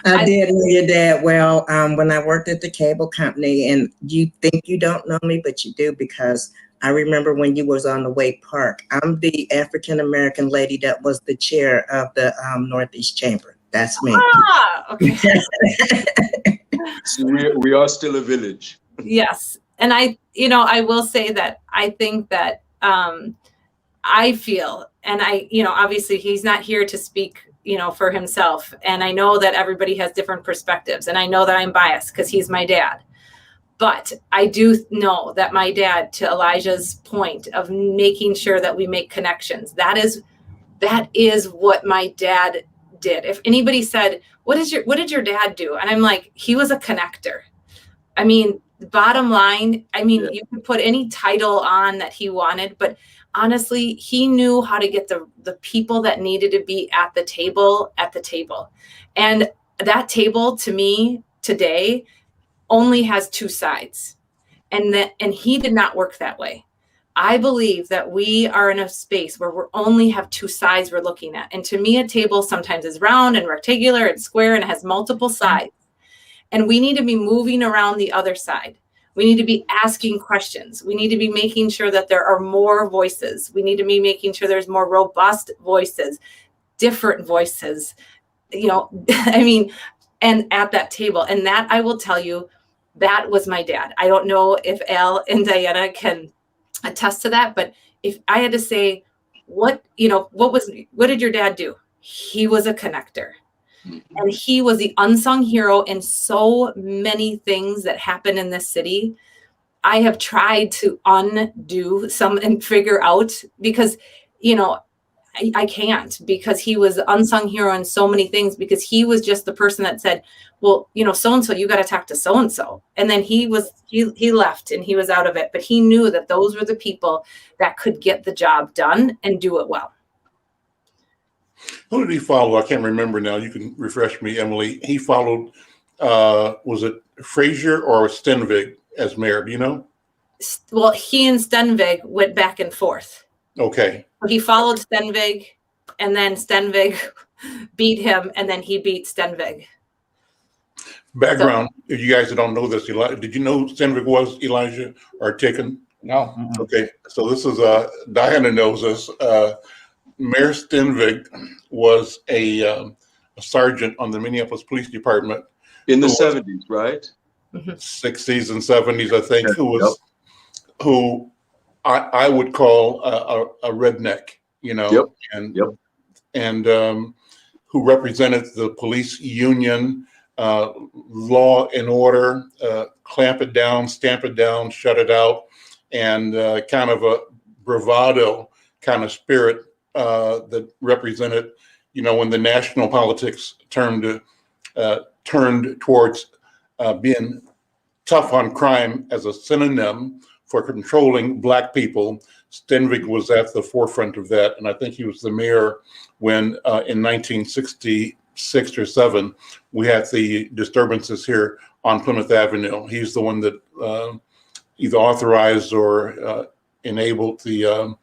I did know your dad well when I worked at the cable company, and you think you don't know me, but you do, because I remember when you was on the Wake Park. I'm the African-American lady that was the chair of the Northeast Chamber. That's me. Ah, okay. So we are still a village. Yes. And I will say that I think that I feel, and obviously he's not here to speak, for himself. And I know that everybody has different perspectives, and I know that I'm biased because he's my dad. But I do know that my dad, to Elijah's point of making sure that we make connections, that is what my dad did. If anybody said, what did your dad do? And I'm like, he was a connector. I mean, bottom line, Yeah. you could put any title on that he wanted, but honestly, he knew how to get the people that needed to be at the table. And that table, to me today, only has two sides. And he did not work that way. I believe that we are in a space where we only have two sides we're looking at. And to me, a table sometimes is round and rectangular and square and it has multiple sides. And we need to be moving around the other side. We need to be asking questions. We need to be making sure that there are more voices. We need to be making sure there's more robust voices, different voices, and at that table. And that, I will tell you, that was my dad. I don't know if Al and Diana can attest to that, but if I had to say, what did your dad do? He was a connector. And he was the unsung hero in so many things that happen in this city. I have tried to undo some and figure out because, I can't, because he was the unsung hero in so many things, because he was just the person that said, well, so-and-so, you got to talk to so-and-so. And then he left and he was out of it. But he knew that those were the people that could get the job done and do it well. Who did he follow? I can't remember now. You can refresh me, Emily. He followed, was it Frazier or Stenvig as mayor? Do you know? Well, he and Stenvig went back and forth. Okay. He followed Stenvig, and then Stenvig beat him, and then he beat Stenvig. Background, if you guys don't know this, did you know Stenvig was Elijah Artican? No. Okay. So this is, Diana knows this. Mayor Stenvig was a sergeant on the Minneapolis Police Department in the 70s, right? 60s and 70s, I think. Who I would call a redneck, and who represented the police union, law and order, clamp it down, stamp it down, shut it out, and kind of a bravado kind of spirit that represented, when the national politics turned towards being tough on crime as a synonym for controlling Black people. Stenvig was at the forefront of that, and I think he was the mayor when in 1966 or 7 we had the disturbances here on Plymouth Avenue. He's the one that either authorized or enabled the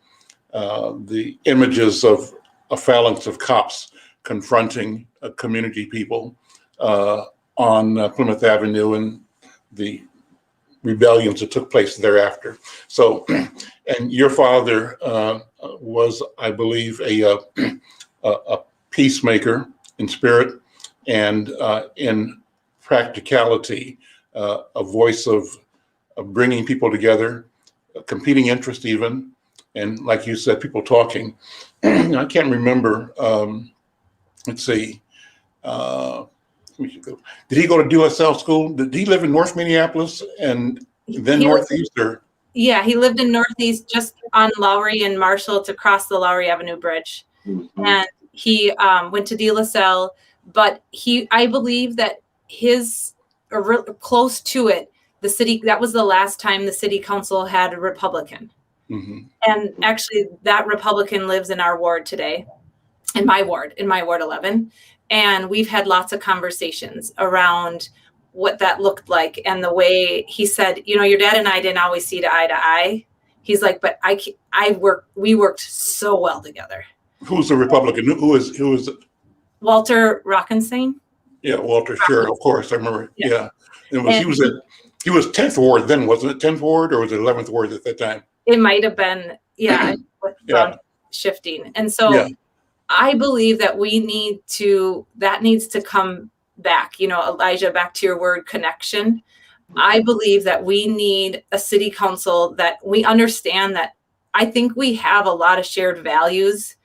images of a phalanx of cops confronting community people on Plymouth Avenue and the rebellions that took place thereafter. So, and your father was, I believe, a peacemaker in spirit and in practicality, a voice of bringing people together, competing interest even, and like you said, people talking. I can't remember. Let's see. Did he go to DeLaSalle school? Did he live in North Minneapolis and then Northeast? Yeah, he lived in Northeast, just on Lowry and Marshall. It's across the Lowry Avenue Bridge. Mm-hmm. And he went to DeLaSalle, but I believe that close to it, the city, that was the last time the city council had a Republican. Mm-hmm. And actually that Republican lives in our ward today, in my ward 11. And we've had lots of conversations around what that looked like. And the way he said, your dad and I didn't always see eye to eye. He's like, but we worked so well together. Who's the Republican? Who is it? Walter Rockenstein. Yeah, Walter, sure, of course. I remember. Yeah. He was 10th Ward then, wasn't it? 10th Ward, or was it 11th Ward at that time? It might have been, shifting. And so I believe that that needs to come back, Elijah, back to your word connection. I believe that we need a city council that we understand that I think we have a lot of shared values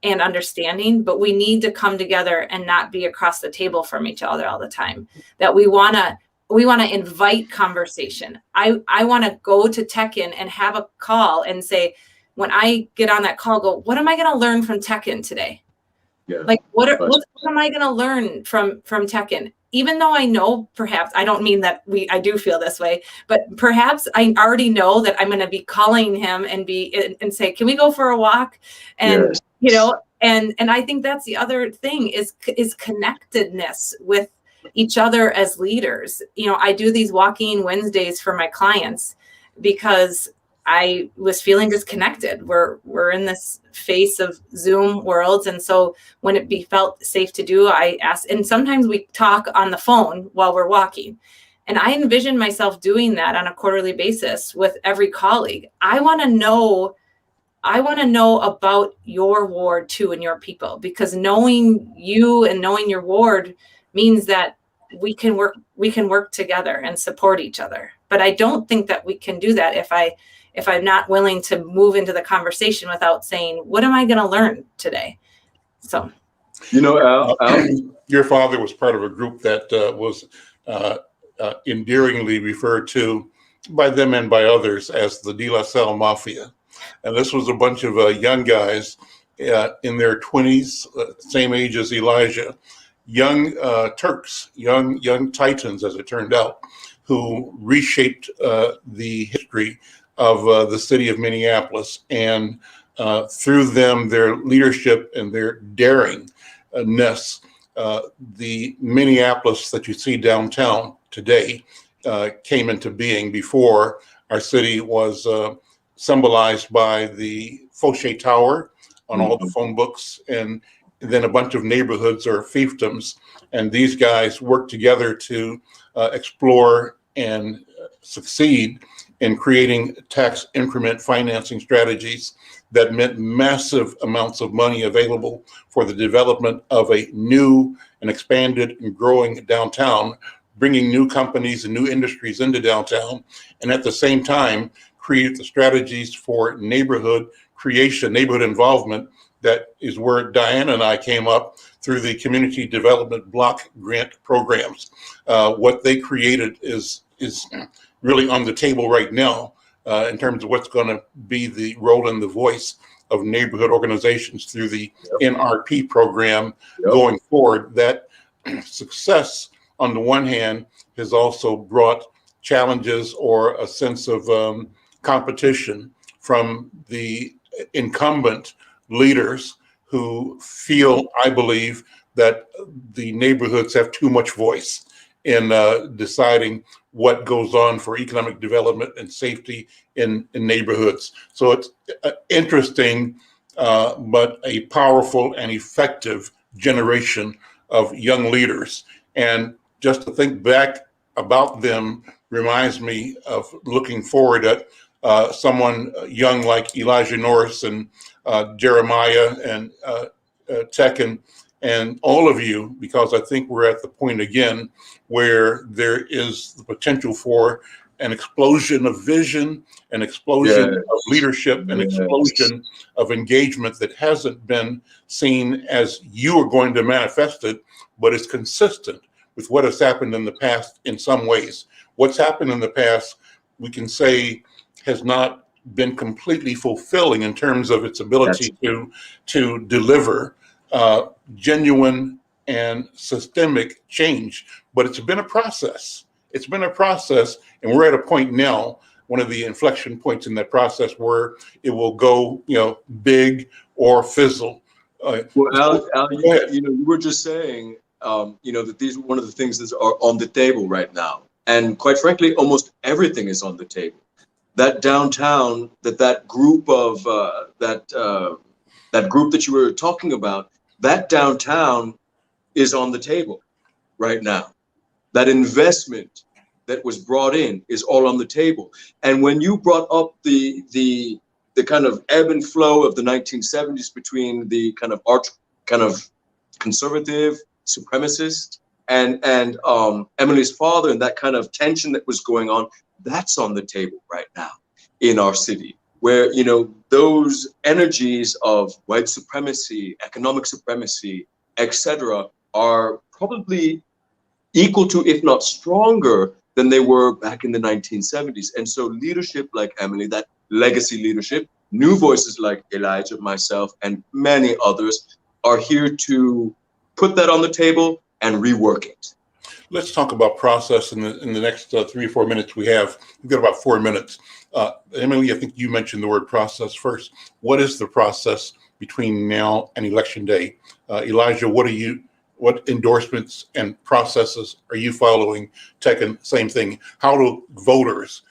and understanding, but we need to come together and not be across the table from each other all the time. That we want to invite conversation. I want to go to Tech-In and have a call and say, when I get on that call, go, what am I going to learn from Tech-In today? Yeah. Like, what am I going to learn from Tech-In? Even though I know, perhaps, I don't mean that I do feel this way, but perhaps I already know that I'm going to be calling him and say, can we go for a walk? And, Yes. you know, and I think that's the other thing is connectedness with each other as leaders. You know, I do these walking Wednesdays for my clients because I was feeling disconnected. We're in this face of Zoom worlds. And so when it felt safe to do, I asked, and sometimes we talk on the phone while we're walking. And I envision myself doing that on a quarterly basis with every colleague. I want to know about your ward too and your people, because knowing you and knowing your ward means that we can work together and support each other. But I don't think that we can do that if I'm not willing to move into the conversation without saying, what am I going to learn today? So, you know, Al, your father was part of a group that was endearingly referred to by them and by others as the De La Salle Mafia. And this was a bunch of young guys in their 20s, same age as Elijah, young Turks, young Titans, as it turned out, who reshaped the history of the city of Minneapolis. And through them, their leadership and their daringness, the Minneapolis that you see downtown today came into being before our city was symbolized by the Fauché Tower on all the phone books, and then a bunch of neighborhoods or fiefdoms. And these guys worked together to explore and succeed in creating tax increment financing strategies that meant massive amounts of money available for the development of a new and expanded and growing downtown, bringing new companies and new industries into downtown, and at the same time create the strategies for neighborhood creation, neighborhood involvement. That is where Diana and I came up through the community development block grant programs. What they created is really on the table right now in terms of what's going to be the role and the voice of neighborhood organizations through the NRP program going forward. That success, on the one hand, has also brought challenges or a sense of competition from the incumbent leaders who feel, I believe, that the neighborhoods have too much voice in deciding what goes on for economic development and safety in neighborhoods. So it's interesting, but a powerful and effective generation of young leaders. And just to think back about them reminds me of looking forward at someone young like Elijah Norris and Jeremiah and Tech-In and all of you, because I think we're at the point again where there is the potential for an explosion of vision, an explosion of leadership, an explosion of engagement that hasn't been seen as you are going to manifest it, but is consistent with what has happened in the past in some ways. What's happened in the past, we can say, has not been completely fulfilling in terms of its ability to deliver genuine and systemic change. But it's been a process. It's been a process, and we're at a point now, one of the inflection points in that process, where it will go, big or fizzle. Well, Al, you were just saying, that these are one of the things that are on the table right now, and quite frankly, almost everything is on the table. That downtown, that group of that group that you were talking about, that downtown is on the table right now. That investment that was brought in is all on the table. And when you brought up the kind of ebb and flow of the 1970s between the kind of conservative, supremacist and Emily's father, and that kind of tension that was going on, that's on the table right now in our city, where, you know, those energies of white supremacy, economic supremacy, etc., are probably equal to, if not stronger than they were back in the 1970s. And so leadership like Emily, that legacy leadership, new voices like Elijah, myself, and many others are here to put that on the table and rework it. Let's talk about process in the next 3 or 4 minutes we have. We've got about 4 minutes. Emily, I think you mentioned the word process first. What is the process between now and Election Day? Elijah, what endorsements and processes are you following? Tekken, same thing. How do voters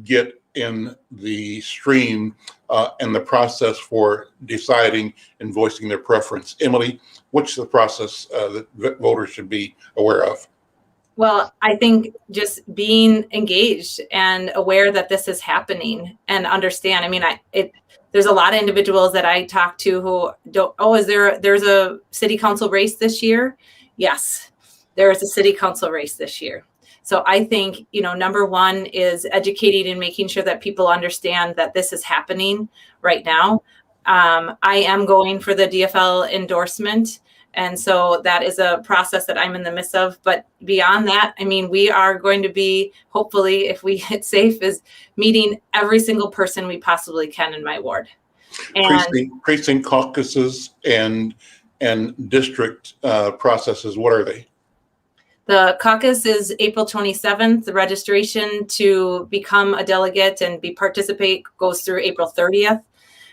get in the stream and the process for deciding and voicing their preference? Emily, what's the process that voters should be aware of? Well, I think just being engaged and aware that this is happening and understand. I mean, there's a lot of individuals that I talk to who don't, there's a city council race this year? Yes, there is a city council race this year. So I think, you know, number one is educating and making sure that people understand that this is happening right now. I am going for the DFL endorsement. And so that is a process that I'm in the midst of. But beyond that, I mean, we are going to be, hopefully, if we get safe, is meeting every single person we possibly can in my ward. And precinct caucuses and district processes, what are they? The caucus is April 27th. The registration to become a delegate and participate goes through April 30th.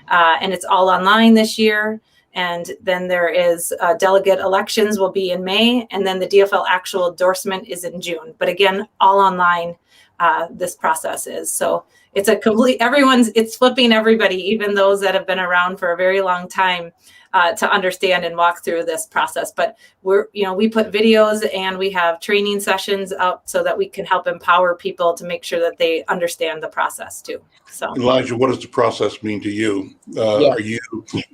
And it's all online this year. And then there is delegate elections will be in May. And then the DFL actual endorsement is in June. But again, all online, this process is. So it's it's flipping everybody, even those that have been around for a very long time, to understand and walk through this process. But we put videos and we have training sessions up so that we can help empower people to make sure that they understand the process too. So Elijah, what does the process mean to you? Are you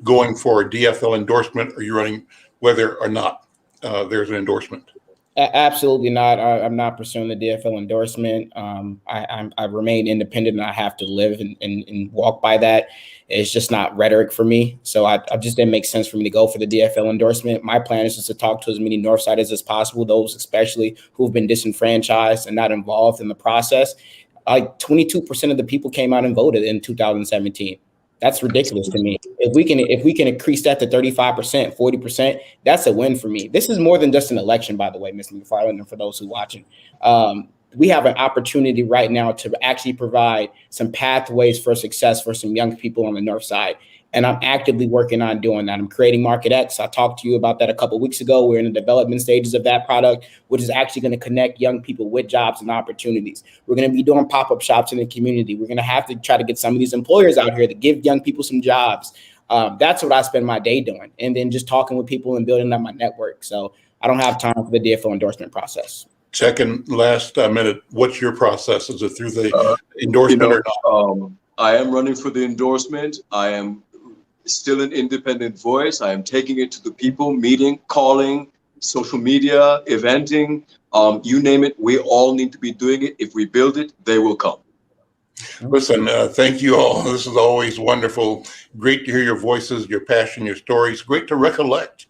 going for a DFL endorsement? Or are you running whether or not there's an endorsement? Absolutely not. I'm not pursuing the DFL endorsement. I remain independent, and I have to live and walk by that. It's just not rhetoric for me. So I just didn't make sense for me to go for the DFL endorsement. My plan is just to talk to as many Northsiders as possible, those especially who've been disenfranchised and not involved in the process. Like 22% of the people came out and voted in 2017. That's ridiculous to me. If we can increase that to 35%, 40%, that's a win for me. This is more than just an election, by the way, Mr. McFarlane, and for those who are watching. We have an opportunity right now to actually provide some pathways for success for some young people on the North Side. And I'm actively working on doing that. I'm creating Market X. I talked to you about that a couple of weeks ago. We're in the development stages of that product, which is actually going to connect young people with jobs and opportunities. We're going to be doing pop-up shops in the community. We're going to have to try to get some of these employers out here to give young people some jobs. That's what I spend my day doing. And then just talking with people and building up my network. So I don't have time for the DFL endorsement process. Second, last minute, what's your process? Is it through the endorsement or not? I am running for the endorsement. I am still an independent voice. I am taking it to the people, meeting, calling, social media, eventing, you name it. We all need to be doing it. If we build it, they will come. Listen, thank you all. This is always wonderful. Great to hear your voices, your passion, your stories. Great to recollect.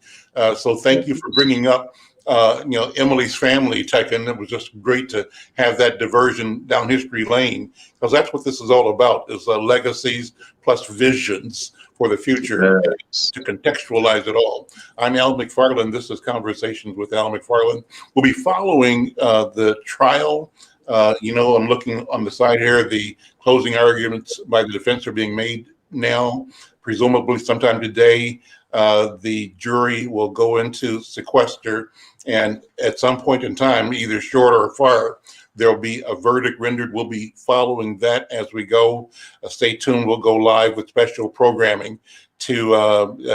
So thank you for bringing up Emily's family, Tekken. It was just great to have that diversion down history lane, because that's what this is all about, is legacies plus visions for the future, to contextualize it all. I'm Al McFarlane. This is Conversations with Al McFarlane. We'll be following the trial. I'm looking on the side here. The closing arguments by the defense are being made now. Presumably sometime today, the jury will go into sequester, and at some point in time, either short or far, there'll be a verdict rendered. We'll be following that as we go. Stay tuned. We'll go live with special programming to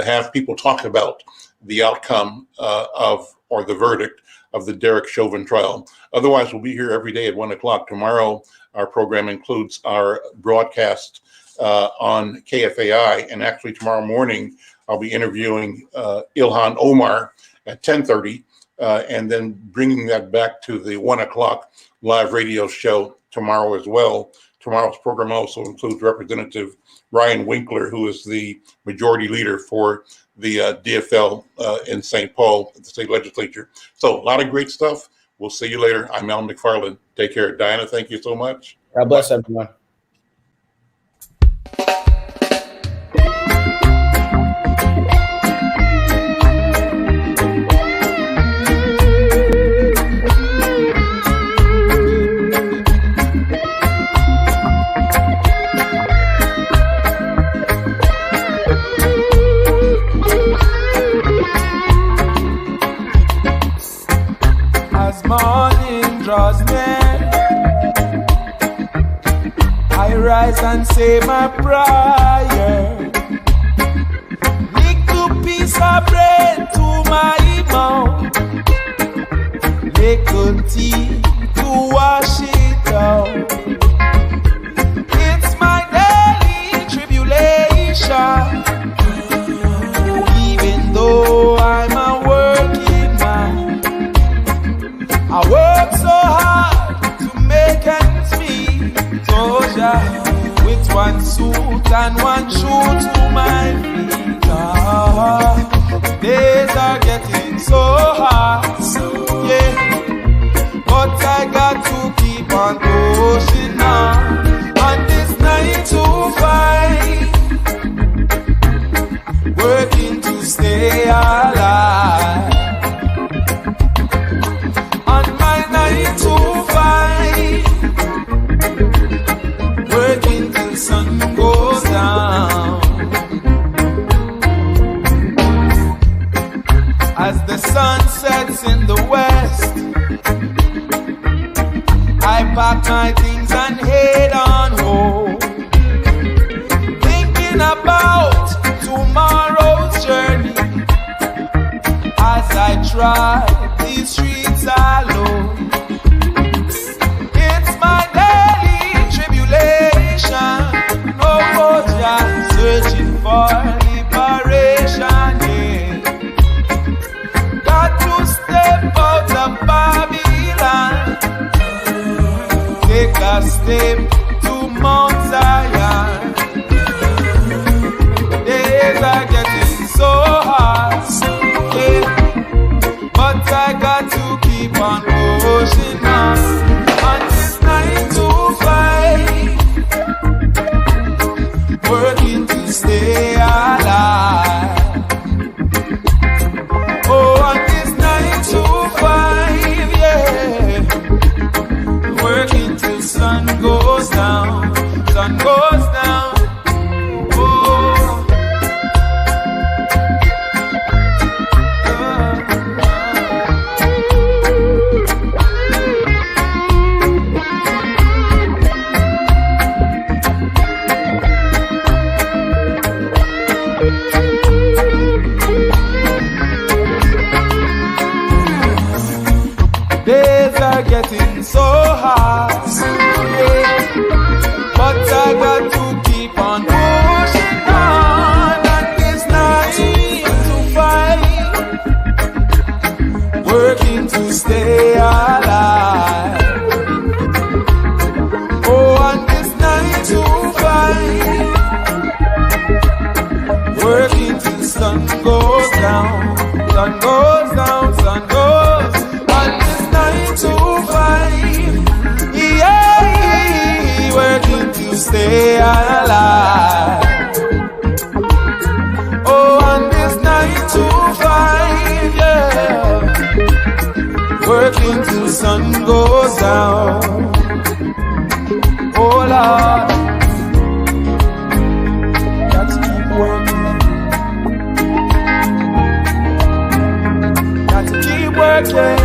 have people talk about the outcome or the verdict of the Derek Chauvin trial. Otherwise, we'll be here every day at 1 o'clock. Tomorrow, our program includes our broadcast on KFAI. And actually tomorrow morning, I'll be interviewing Ilhan Omar at 10:30 and then bringing that back to the 1 o'clock live radio show tomorrow as well. Tomorrow's program also includes Representative Ryan Winkler, who is the majority leader for the DFL in St. Paul at the state legislature. So a lot of great stuff. We'll see you later. I'm Al McFarlane. Take care. Diana, thank you so much. God bless everyone. Morning draws near, I rise and say my prayer. Little piece of bread to my mouth, little tea to wash it out. It's my daily tribulation, even though I'm a working man. I work so hard to make ends meet, so yeah, with one suit and one shoe to my feet. Days are getting so hard, yeah, but I got to keep on pushing on this 9 to 5, working to stay alive. Working till sun goes down. As the sun sets in the west, I pack my things and head on home, thinking about tomorrow's journey as I try these streets alone. Searching for liberation, yeah. Got to step out of Babylon, take a step to Mount Zion. Days are getting so hard, yeah, but I got to keep on pushing on this 9 to 5, working to stay alive. Oh, on this 9 to 5, yeah, working till sun goes down, sun goes down. Oh, days are getting so hard, yeah, but I got to keep on pushing on this 9 to 5, working to stay alive. Oh, on this 9 to 5, working till sun goes down, sun goes down, sun goes on this 9 to 5, yeah, working to stay alive. Oh, on this 9 to 5, yeah, working till sun goes down. Oh Lord, got to keep working, got to keep working.